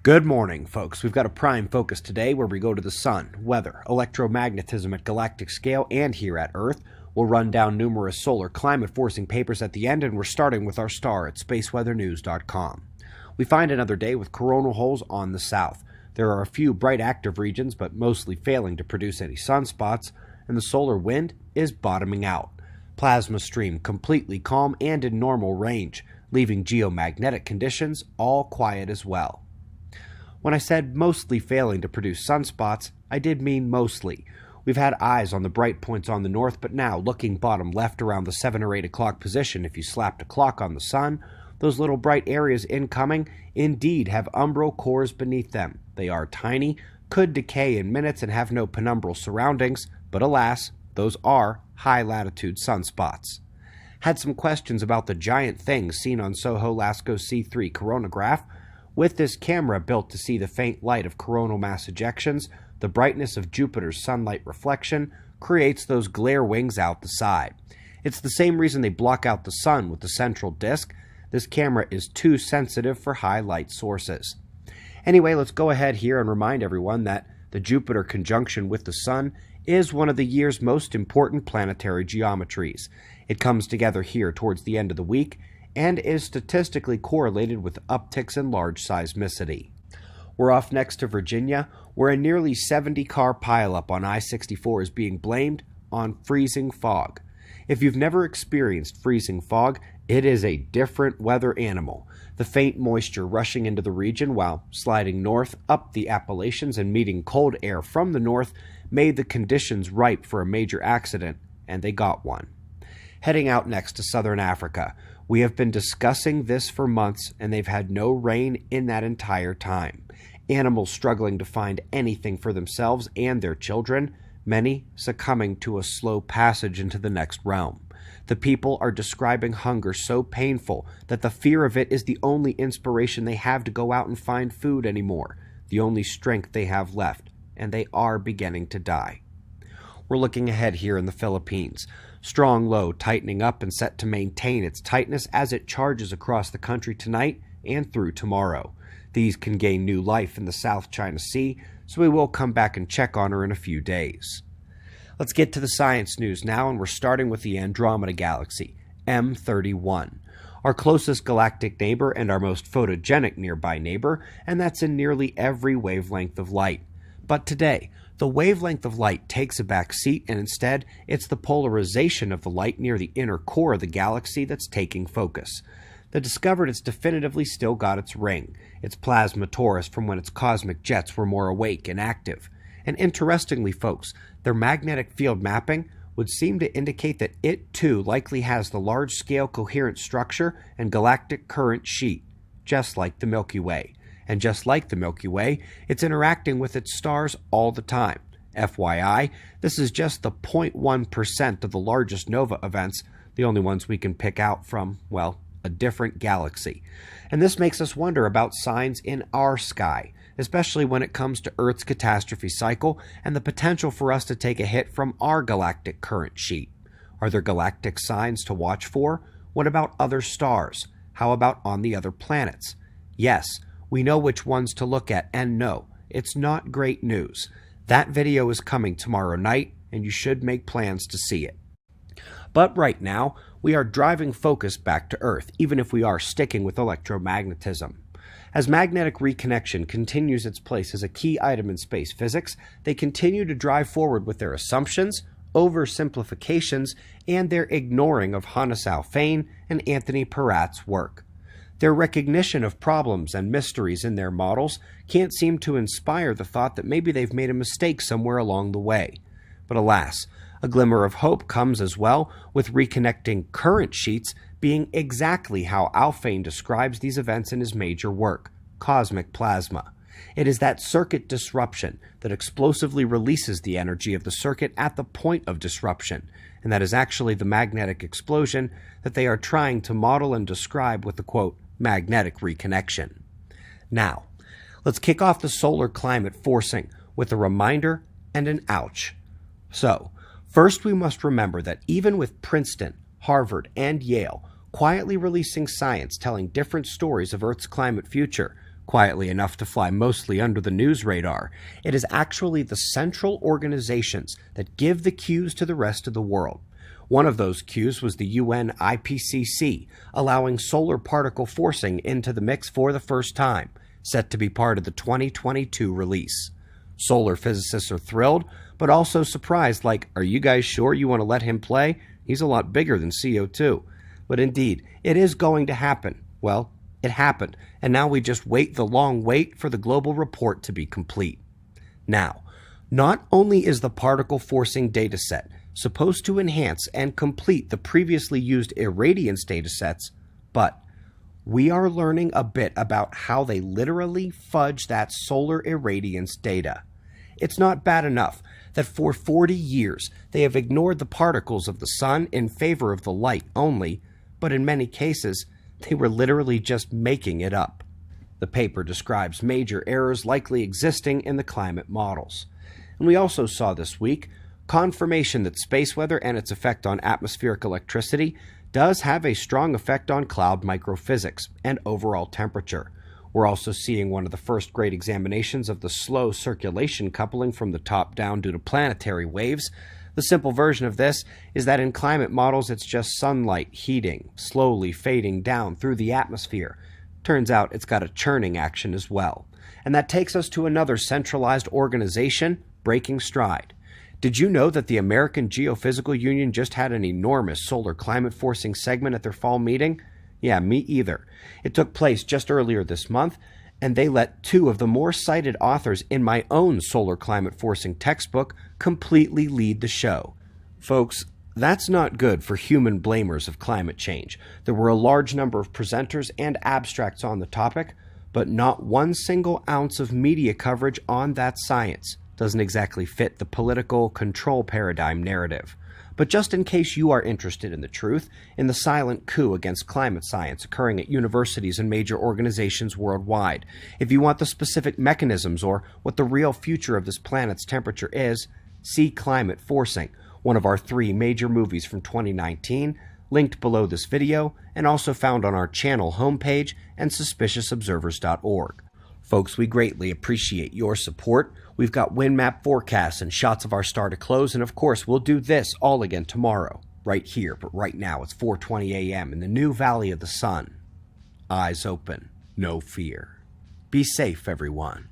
Good morning, folks. We've got a prime focus today where we go to the sun, weather, electromagnetism at galactic scale, and here at Earth. We'll run down numerous solar climate forcing papers at the end, and we're starting with our star at spaceweathernews.com. We find another day with coronal holes on the south. There are a few bright active regions, but mostly failing to produce any sunspots, and the solar wind is bottoming out. Plasma stream completely calm and in normal range, leaving geomagnetic conditions all quiet as well. When I said mostly failing to produce sunspots, I did mean mostly. We've had eyes on the bright points on the north, but now, looking bottom left around the 7 or 8 o'clock position, if you slapped a clock on the sun, those little bright areas incoming indeed have umbral cores beneath them. They are tiny, could decay in minutes, and have no penumbral surroundings, but alas, those are high-latitude sunspots. Had some questions about the giant things seen on Soho Lasco's C3 coronagraph. With this camera built to see the faint light of coronal mass ejections, the brightness of Jupiter's sunlight reflection creates those glare wings out the side. It's the same reason they block out the sun with the central disk. This camera is too sensitive for high light sources. Anyway, let's go ahead here and remind everyone that the Jupiter conjunction with the sun is one of the year's most important planetary geometries. It comes together here towards the end of the week, and is statistically correlated with upticks in large seismicity. We're off next to Virginia, where a nearly 70-car pileup on I-64 is being blamed on freezing fog. If you've never experienced freezing fog, it is a different weather animal. The faint moisture rushing into the region while sliding north up the Appalachians and meeting cold air from the north made the conditions ripe for a major accident, and they got one. Heading out next to southern Africa, we have been discussing this for months, and they've had no rain in that entire time. Animals struggling to find anything for themselves and their children, many succumbing to a slow passage into the next realm. The people are describing hunger so painful that the fear of it is the only inspiration they have to go out and find food anymore, the only strength they have left, and they are beginning to die. We're looking ahead here in the Philippines. Strong low tightening up and set to maintain its tightness as it charges across the country tonight and through tomorrow. These can gain new life in the South China Sea, so we will come back and check on her in a few days. Let's get to the science news now, and we're starting with the Andromeda Galaxy, M31, our closest galactic neighbor and our most photogenic nearby neighbor, and that's in nearly every wavelength of light. But today, the wavelength of light takes a back seat, and instead, it's the polarization of the light near the inner core of the galaxy that's taking focus. They discovered it's definitively still got its ring, its plasma torus from when its cosmic jets were more awake and active. And interestingly, folks, their magnetic field mapping would seem to indicate that it too likely has the large-scale coherent structure and galactic current sheet, just like the Milky Way. And just like the Milky Way, it's interacting with its stars all the time. FYI, this is just the 0.1% of the largest nova events, the only ones we can pick out from, well, a different galaxy. And this makes us wonder about signs in our sky, especially when it comes to Earth's catastrophe cycle and the potential for us to take a hit from our galactic current sheet. Are there galactic signs to watch for? What about other stars? How about on the other planets? Yes, we know which ones to look at, and no, it's not great news. That video is coming tomorrow night, and you should make plans to see it. But right now, we are driving focus back to Earth, even if we are sticking with electromagnetism. As magnetic reconnection continues its place as a key item in space physics, they continue to drive forward with their assumptions, oversimplifications, and their ignoring of Hannes Alfvén and Anthony Peratt's work. Their recognition of problems and mysteries in their models can't seem to inspire the thought that maybe they've made a mistake somewhere along the way. But alas, a glimmer of hope comes as well, with reconnecting current sheets being exactly how Alfvén describes these events in his major work, cosmic plasma. It is that circuit disruption that explosively releases the energy of the circuit at the point of disruption, and that is actually the magnetic explosion that they are trying to model and describe with the quote, magnetic reconnection. Now, let's kick off the solar climate forcing with a reminder and an ouch. So, first we must remember that even with Princeton, Harvard, and Yale quietly releasing science telling different stories of Earth's climate future, Quietly enough to fly mostly under the news radar, it is actually the central organizations that give the cues to the rest of the world. One of those cues was the UN IPCC, allowing solar particle forcing into the mix for the first time, set to be part of the 2022 release. Solar physicists are thrilled, but also surprised, like, are you guys sure you want to let him play? He's a lot bigger than CO2. But indeed, it is going to happen. Well, it happened, and now we just wait the long wait for the global report to be complete. Now, not only is the particle forcing dataset supposed to enhance and complete the previously used irradiance datasets, but we are learning a bit about how they literally fudge that solar irradiance data. It's not bad enough that for 40 years they have ignored the particles of the sun in favor of the light only, but in many cases, they were literally just making it up. The paper describes major errors likely existing in the climate models. And we also saw this week confirmation that space weather and its effect on atmospheric electricity does have a strong effect on cloud microphysics and overall temperature. We're also seeing one of the first great examinations of the slow circulation coupling from the top down due to planetary waves. The simple version of this is that in climate models it's just sunlight heating, slowly fading down through the atmosphere. Turns out it's got a churning action as well. And that takes us to another centralized organization breaking stride. Did you know that the American Geophysical Union just had an enormous solar climate forcing segment at their fall meeting? Yeah, me either. It took place just earlier this month, and they let two of the more cited authors in my own solar climate forcing textbook completely lead the show. Folks, that's not good for human blamers of climate change. There were a large number of presenters and abstracts on the topic, but not one single ounce of media coverage on that science. Doesn't exactly fit the political control paradigm narrative. But just in case you are interested in the truth, in the silent coup against climate science occurring at universities and major organizations worldwide, if you want the specific mechanisms or what the real future of this planet's temperature is, see Climate Forcing, one of our 3 major movies from 2019, linked below this video, and also found on our channel homepage and suspiciousobservers.org. Folks, we greatly appreciate your support. We've got wind map forecasts and shots of our star to close, and of course, we'll do this all again tomorrow, right here, but right now it's 4:20 a.m. in the new Valley of the Sun. Eyes open, no fear. Be safe, everyone.